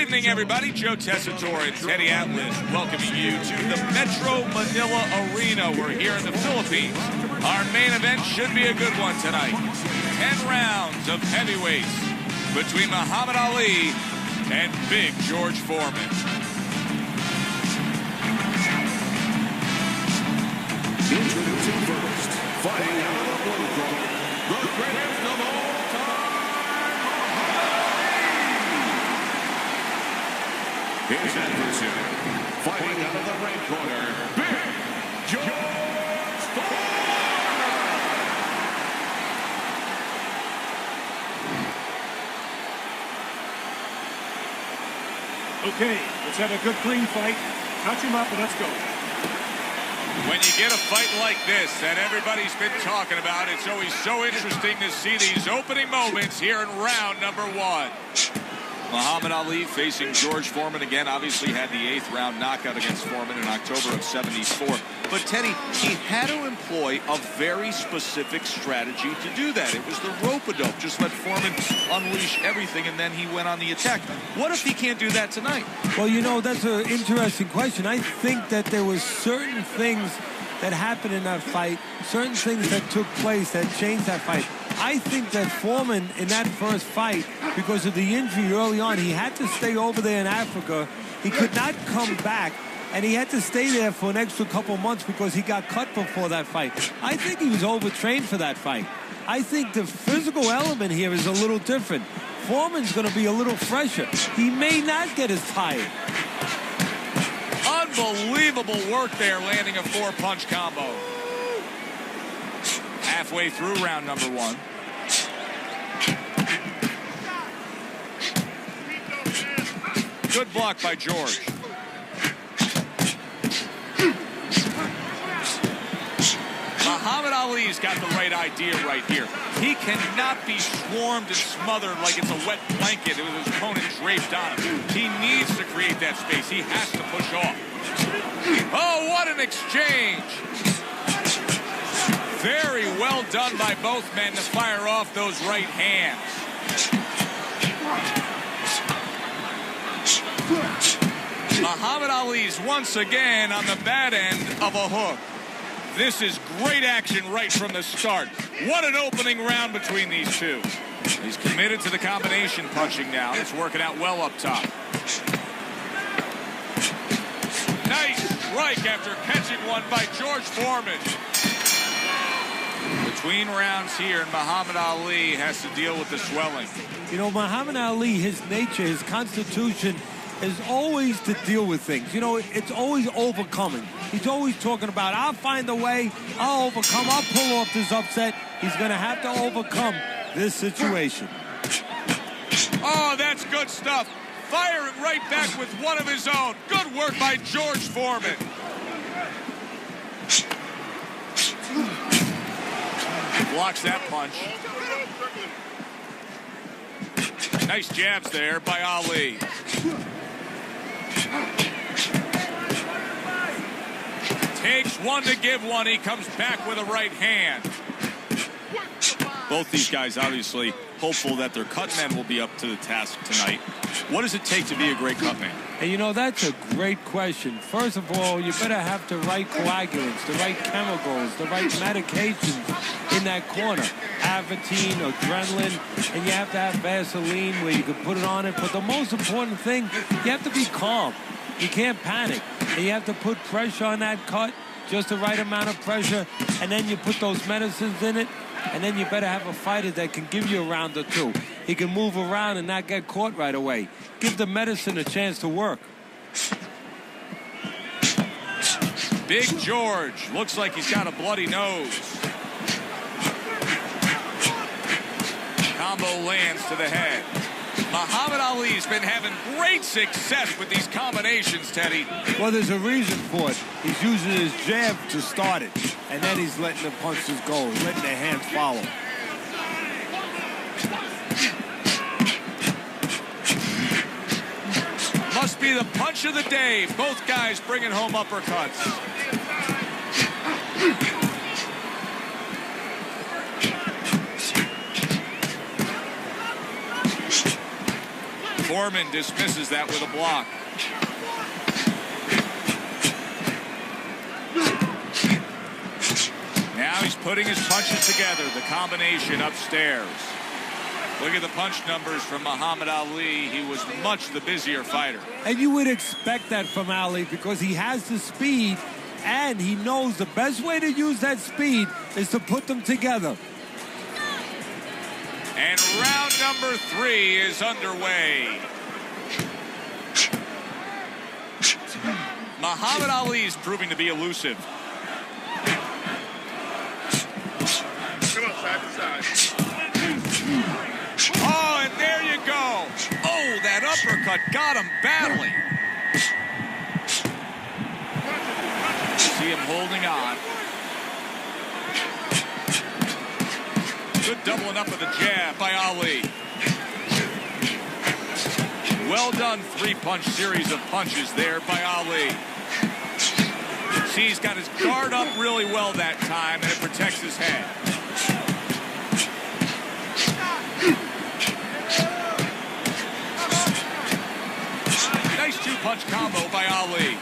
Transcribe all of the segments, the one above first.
evening, everybody. Joe Tessitore and Teddy Atlas welcoming you to the Metro Manila Arena. We're here in the Philippines. Our main event should be a good one tonight. 10 rounds of heavyweights between Muhammad Ali and Big George Foreman. Introducing first, fighting out of the blue corner, the greatest of all time, his adversary, fighting out of the red corner, Big George Foreman. Okay, let's have a good clean fight. Touch him up and let's go. When you get a fight like this that everybody's been talking about, it's always so interesting to see these opening moments here in round number one. Muhammad Ali facing George Foreman again. Obviously had the 8th round knockout against Foreman in October of '74. But Teddy, he had to employ a very specific strategy to do that. It was the rope-a-dope. Just let Foreman unleash everything, and then he went on the attack. What if he can't do that tonight? Well, you know, that's an interesting question. I think that there was certain things that happened in that fight, certain things that took place that changed that fight. I think that Foreman, in that first fight, because of the injury early on, he had to stay over there in Africa. He could not come back, and he had to stay there for an extra couple months because he got cut before that fight. I think he was overtrained for that fight. I think the physical element here is a little different. Foreman's going to be a little fresher. He may not get as tired. Unbelievable work there, landing a 4-punch combo. Halfway through round number one. Good block by George. Muhammad Ali's got the right idea right here. He cannot be swarmed and smothered like it's a wet blanket with his opponent draped on him. He needs to create that space. He has to push off. Oh, what an exchange. Very well done by both men to fire off those right hands. Muhammad Ali's once again on the bad end of a hook. This is great action right from the start. What an opening round between these two. He's committed to the combination punching now. It's working out well up top. Nice strike after catching one by George Foreman. Between rounds here, and Muhammad Ali has to deal with the swelling. You know, Muhammad Ali, his nature, his constitution is always to deal with things. You know, it's always overcoming. He's always talking about, I'll find a way, I'll overcome, I'll pull off this upset. He's going to have to overcome this situation. Oh, that's good stuff. Firing right back with one of his own. Good work by George Foreman. Blocks that punch. Nice jabs there by Ali. Takes one to give one. He comes back with a right hand. Both these guys obviously hopeful that their cut men will be up to the task tonight. What does it take to be a great cut man? And you know, that's a great question. First of all, you better have the right coagulants, the right chemicals, the right medications in that corner. Avatine, adrenaline, and you have to have Vaseline where you can put it on it. But the most important thing, you have to be calm. You can't panic. And you have to put pressure on that cut, just the right amount of pressure, and then you put those medicines in it, and then you better have a fighter that can give you a round or two. He can move around and not get caught right away. Give the medicine a chance to work. Big George looks like he's got a bloody nose. Combo lands to the head. Muhammad Ali's been having great success with these combinations, Teddy. Well, there's a reason for it. He's using his jab to start it, and then he's letting the punches go, letting the hands follow. Must be the punch of the day. Both guys bringing home uppercuts. Foreman dismisses that with a block. Now he's putting his punches together, the combination upstairs. Look at the punch numbers from Muhammad Ali. He was much the busier fighter. And you would expect that from Ali because he has the speed and he knows the best way to use that speed is to put them together. And round number 3 is underway. Muhammad Ali is proving to be elusive. Come on, side to side. Oh, and there you go. Oh, that uppercut got him badly. See him holding on. Good doubling up of the jab by Ali. Well done, 3-punch series of punches there by Ali. See, he's got his guard up really well that time, and it protects his head. Nice 2-punch combo by Ali.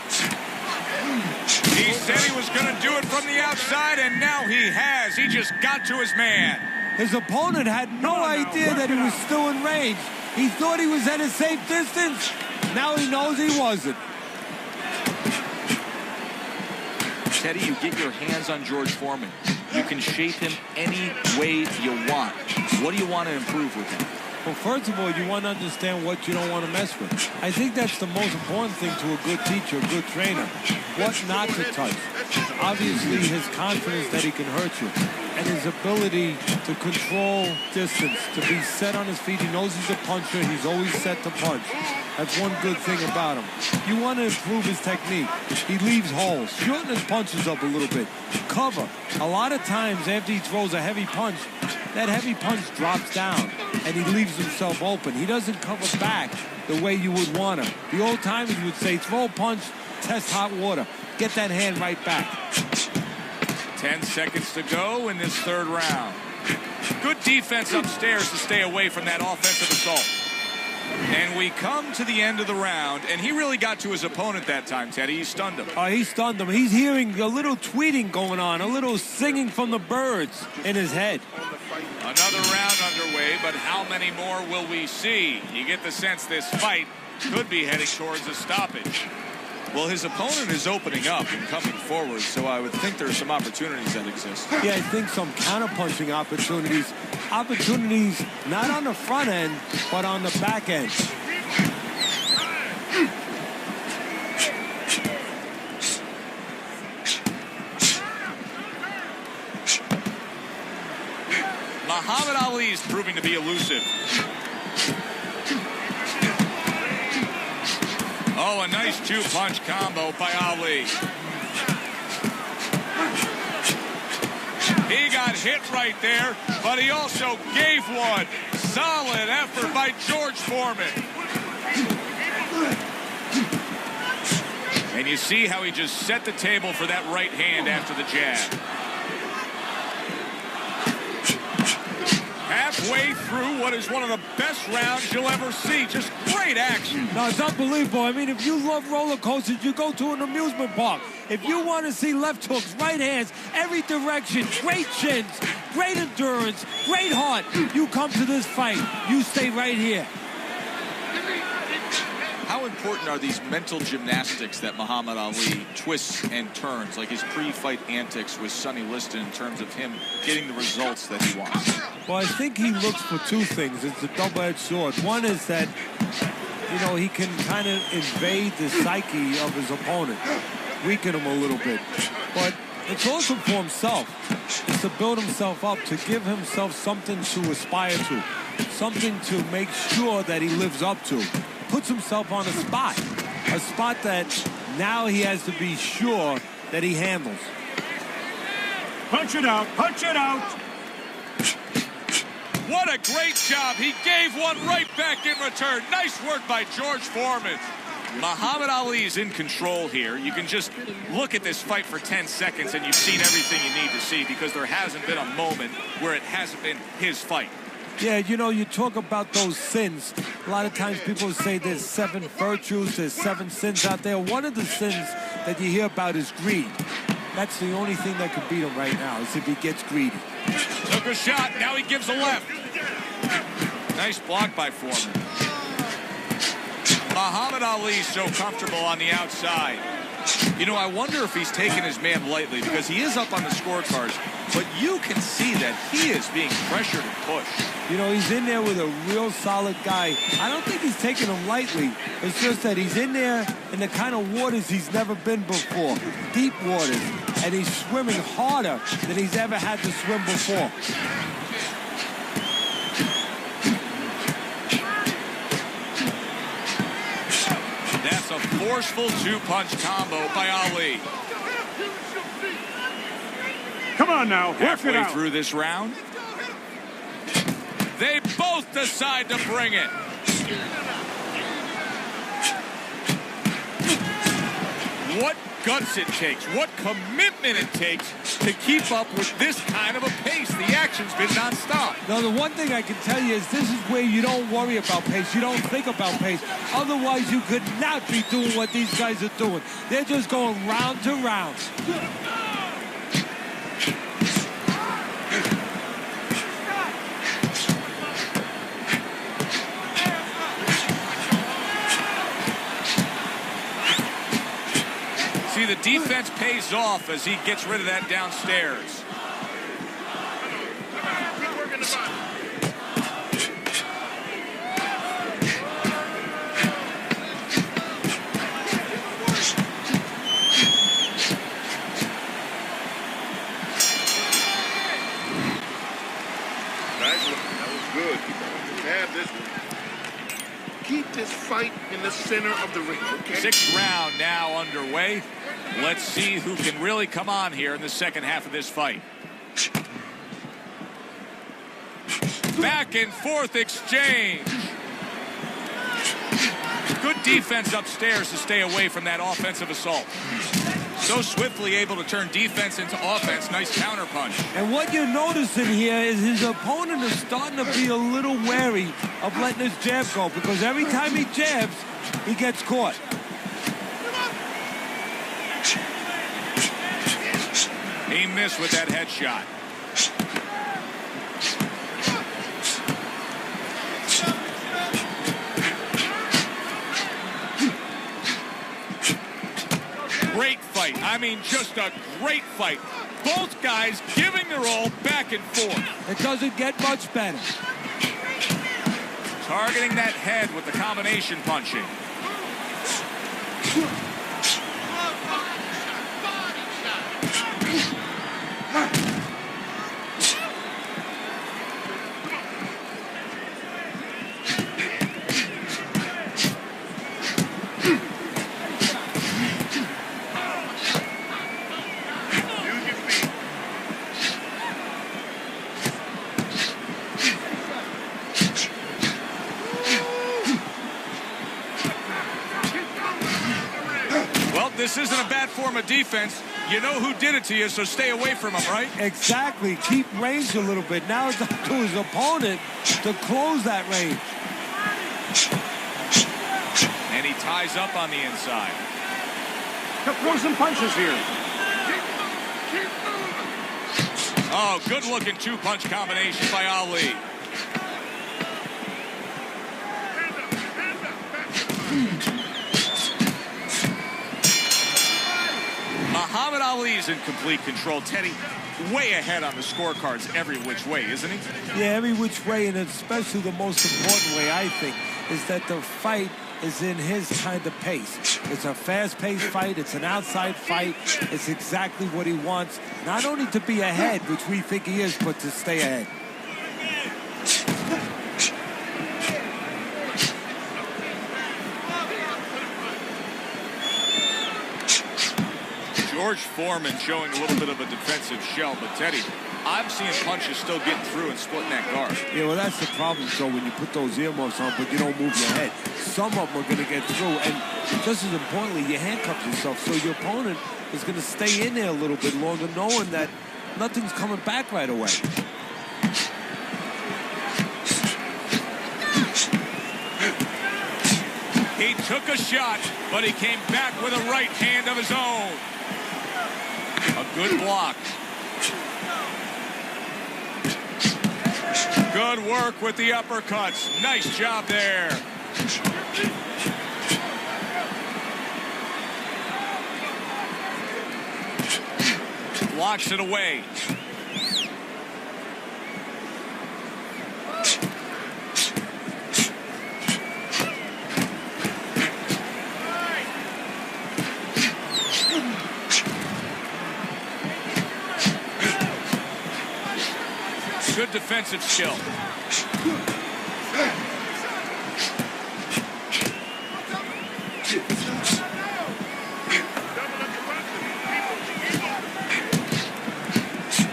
He said he was going to do it from the outside, and now he has. He just got to his man. His opponent had no idea that he was still in range. He thought he was at a safe distance. Now he knows he wasn't. Teddy, you get your hands on George Foreman. You can shape him any way you want. What do you want to improve with him? Well, first of all, you want to understand what you don't want to mess with. I think that's the most important thing to a good teacher, a good trainer. What not to touch. Obviously, his confidence that he can hurt you. And his ability to control distance, to be set on his feet. He knows he's a puncher. He's always set to punch. That's one good thing about him. You want to improve his technique. He leaves holes. Shorten his punches up a little bit. Cover. A lot of times after he throws a heavy punch, that heavy punch drops down and he leaves himself open. He doesn't cover back the way you would want him. The old timers would say, throw a punch, test hot water. Get that hand right back. 10 seconds to go in this 3rd round. Good defense upstairs to stay away from that offensive assault. And we come to the end of the round, and he really got to his opponent that time, Teddy. He stunned him. He stunned him. He's hearing a little tweeting going on, a little singing from the birds in his head. Another round underway, but how many more will we see? You get the sense this fight could be heading towards a stoppage. Well, his opponent is opening up and coming forward, so I would think there's some opportunities that exist. Yeah, I think some counter-punching opportunities. Opportunities not on the front end, but on the back end. Muhammad Ali is proving to be elusive. Oh, a nice 2-punch combo by Ali. He got hit right there, but he also gave one. Solid effort by George Foreman. And you see how he just set the table for that right hand after the jab. Halfway through what is one of the best rounds you'll ever see. Just great action. No, it's unbelievable. I mean, if you love roller coasters, you go to an amusement park. If you want to see left hooks, right hands, every direction, great chins, great endurance, great heart, you come to this fight. You stay right here. How important are these mental gymnastics that Muhammad Ali twists and turns, like his pre-fight antics with Sonny Liston in terms of him getting the results that he wants? Well, I think he looks for 2 things. It's a double-edged sword. One is that, you know, he can kind of invade the psyche of his opponent, weaken him a little bit. But it's also for himself. It's to build himself up, to give himself something to aspire to, something to make sure that he lives up to. Puts himself on a spot that now he has to be sure that he handles. Punch it out, punch it out. What a great job. He gave one right back in return. Nice work by George Foreman. Muhammad Ali is in control here. You can just look at this fight for 10 seconds and you've seen everything you need to see because there hasn't been a moment where it hasn't been his fight. Yeah, you know, you talk about those sins. A lot of times people say there's 7 virtues, there's 7 sins out there. One of the sins that you hear about is greed. That's the only thing that could beat him right now, is if he gets greedy. Took a shot, now he gives a left. Nice block by Foreman. Muhammad Ali so comfortable on the outside. You know, I wonder if he's taking his man lightly, because he is up on the scorecards, but you can see that he is being pressured and pushed. You know, he's in there with a real solid guy. I don't think he's taking him lightly. It's just that he's in there in the kind of waters he's never been before, deep waters, and he's swimming harder than he's ever had to swim before. That's a forceful 2-punch combo by Ali. Come on now, work it Halfway out. through this round, they both decide to bring it. What guts it takes, what commitment it takes to keep up with this kind of a pace. The action's been nonstop. Now, the one thing I can tell you is this is where you don't worry about pace. You don't think about pace. Otherwise, you could not be doing what these guys are doing. They're just going round to round. See, the defense pays off as he gets rid of that downstairs. Nice one. That was good. You have this one. Keep this fight in the center of the ring, okay? 6th round now underway. Let's see who can really come on here in the second half of this fight. Back and forth exchange. Good defense upstairs to stay away from that offensive assault. So swiftly able to turn defense into offense. Nice counter punch. And what you're noticing here is his opponent is starting to be a little wary of letting his jab go, because every time he jabs, he gets caught. He missed with that headshot. Great fight. I mean, just a great fight. Both guys giving their all back and forth. It doesn't get much better. Targeting that head with the combination punching. This isn't a bad form of defense. You know who did it to you, so stay away from him, right? Exactly. Keep range a little bit. Now it's up to his opponent to close that range. And he ties up on the inside. Throw some punches here. Oh, good-looking 2-punch combination by Ali. Muhammad Ali's in complete control. Teddy, way ahead on the scorecards every which way, isn't he? Yeah, every which way, and especially the most important way, I think, is that the fight is in his kind of pace. It's a fast-paced fight. It's an outside fight. It's exactly what he wants, not only to be ahead, which we think he is, but to stay ahead. George Foreman showing a little bit of a defensive shell, but Teddy, I'm seeing punches still getting through and splitting that guard. Yeah, well, that's the problem, Joe, when you put those earmuffs on, but you don't move your head. Some of them are going to get through, and just as importantly, you handcuff yourself, so your opponent is going to stay in there a little bit longer, knowing that nothing's coming back right away. He took a shot, but he came back with a right hand of his own. A good block. Good work with the uppercuts. Nice job there. Blocks it away. Good defensive skill.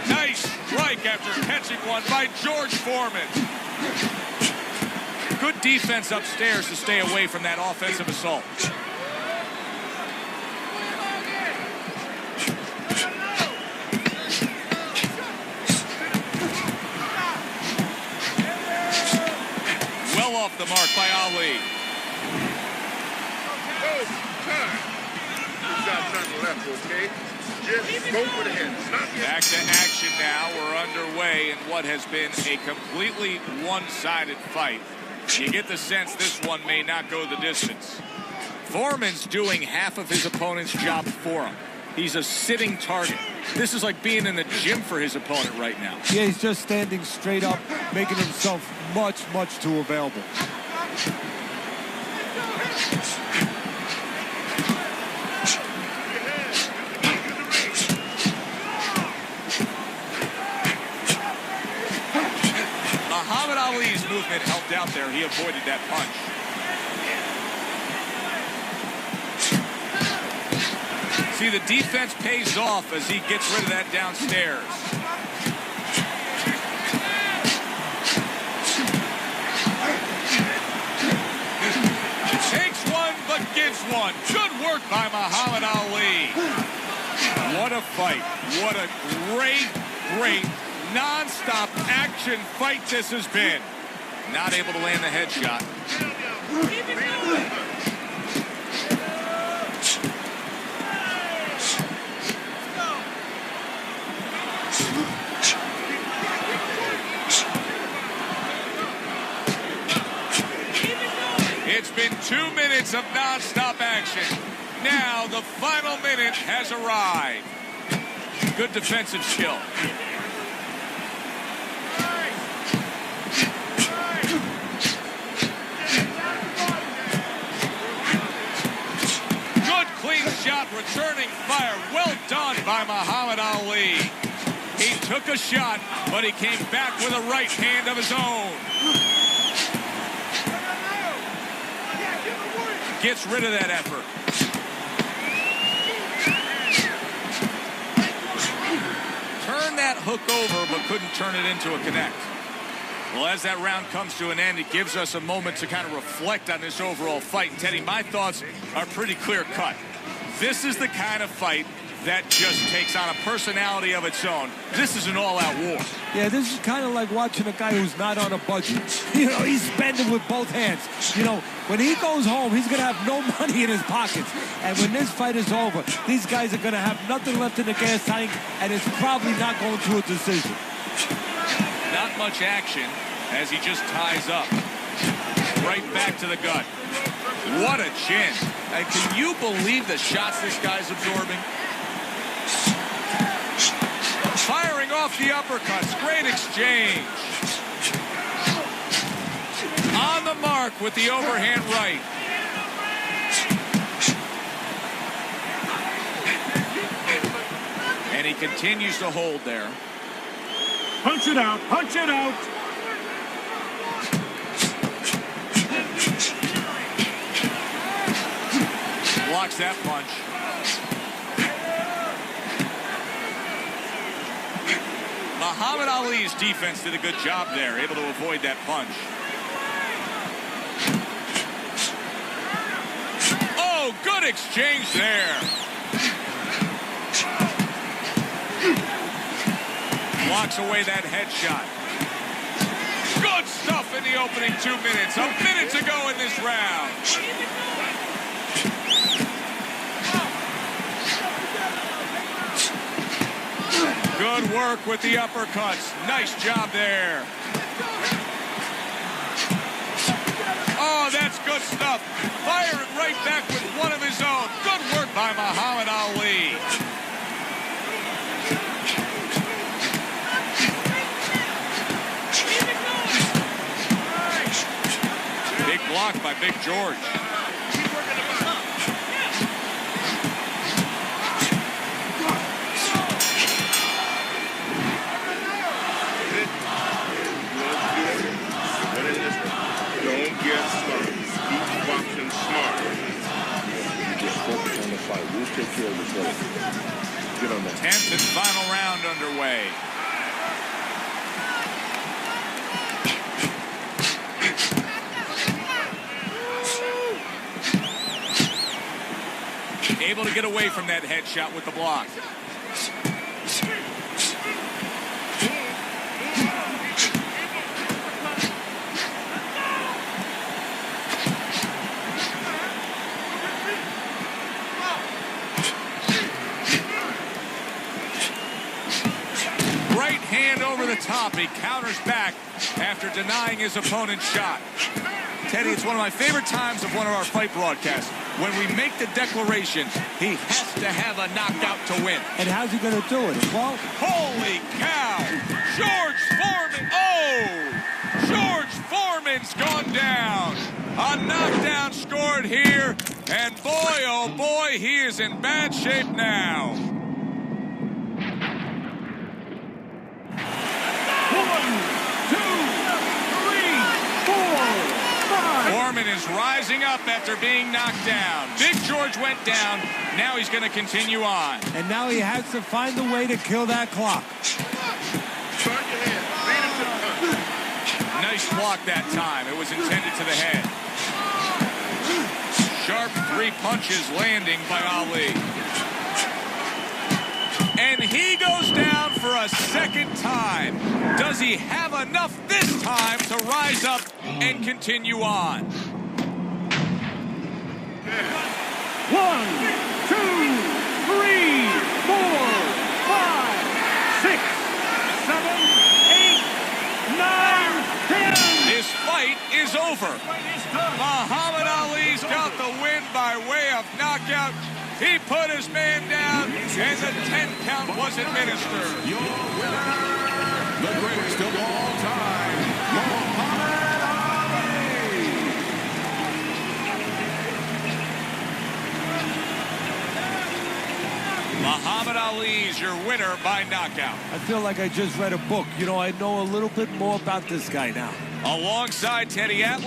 Nice strike after catching one by George Foreman. Good defense upstairs to stay away from that offensive assault. Off the mark by Ali. Back to action now. We're underway in what has been a completely one-sided fight. You get the sense this one may not go the distance. Foreman's doing half of his opponent's job for him. He's a sitting target. This is like being in the gym for his opponent right now. Yeah, he's just standing straight up, making himself much, much too available. Muhammad Ali's movement helped out there. He avoided that punch. See, the defense pays off as he gets rid of that downstairs. Takes one, but gives one. Good work by Muhammad Ali. What a fight. What a great, great, non-stop action fight this has been. Not able to land the headshot. It's been 2 minutes of non-stop action. Now the final minute has arrived. Good defensive skill. Good clean shot, returning fire. Well done by Muhammad Ali. He took a shot, but he came back with a right hand of his own. Gets rid of that effort. Turned that hook over, but couldn't turn it into a connect. Well, as that round comes to an end, it gives us a moment to kind of reflect on this overall fight. And Teddy, my thoughts are pretty clear cut. This is the kind of fight that just takes on a personality of its own. This is an all-out war. Yeah, this is kind of like watching a guy who's not on a budget. You know, he's spending with both hands. You know, when he goes home, he's going to have no money in his pockets. And when this fight is over, these guys are going to have nothing left in the gas tank, and it's probably not going to a decision. Not much action as he just ties up. Right back to the gut. What a chin. And can you believe the shots this guy's absorbing? Firing off the uppercuts. Great exchange. On the mark with the overhand right. And he continues to hold there. Punch it out. Punch it out. Blocks that punch. Muhammad Ali's defense did a good job there, able to avoid that punch. Oh, good exchange there. Blocks away that headshot. Good stuff in the opening 2 minutes. A minute to go in this round. work with the uppercuts. Nice job there. Oh, that's good stuff. Firing right back with one of his own. Good work by Muhammad Ali. Big block by Big George. Don't get smart. Keep boxing smart. Just focus on the fight. We'll take care of this later. Get on that. 10th and final round underway. Able to get away from that headshot with the block. Right hand over the top. He counters back after denying his opponent's shot. Teddy, it's one of my favorite times of one of our fight broadcasts. When we make the declarations, he has to have a knockout to win. And how's he going to do it? Well, holy cow! George Foreman! Oh! George Foreman's gone down. A knockdown scored here. And boy, oh boy, he is in bad shape now. 1, 2, 3, 4, 5. Foreman is rising up after being knocked down. Big George went down. Now he's going to continue on. And now he has to find a way to kill that clock. Start your head. Lead him to the punch. Nice block that time. It was intended to the head. Sharp 3 punches landing by Ali. And he goes down for a second time. Does he have enough this time to rise up and continue on? 1, 2, 3, 4, 5, 6, 7, 8, 9, 10. This fight is over. Muhammad Ali's got the win by way of knockout. He put his man down, and the 10 count was administered. Your winner, the greatest of all time, Muhammad Ali. Muhammad Ali's your winner by knockout. I feel like I just read a book. You know, I know a little bit more about this guy now. Alongside Teddy Atlas.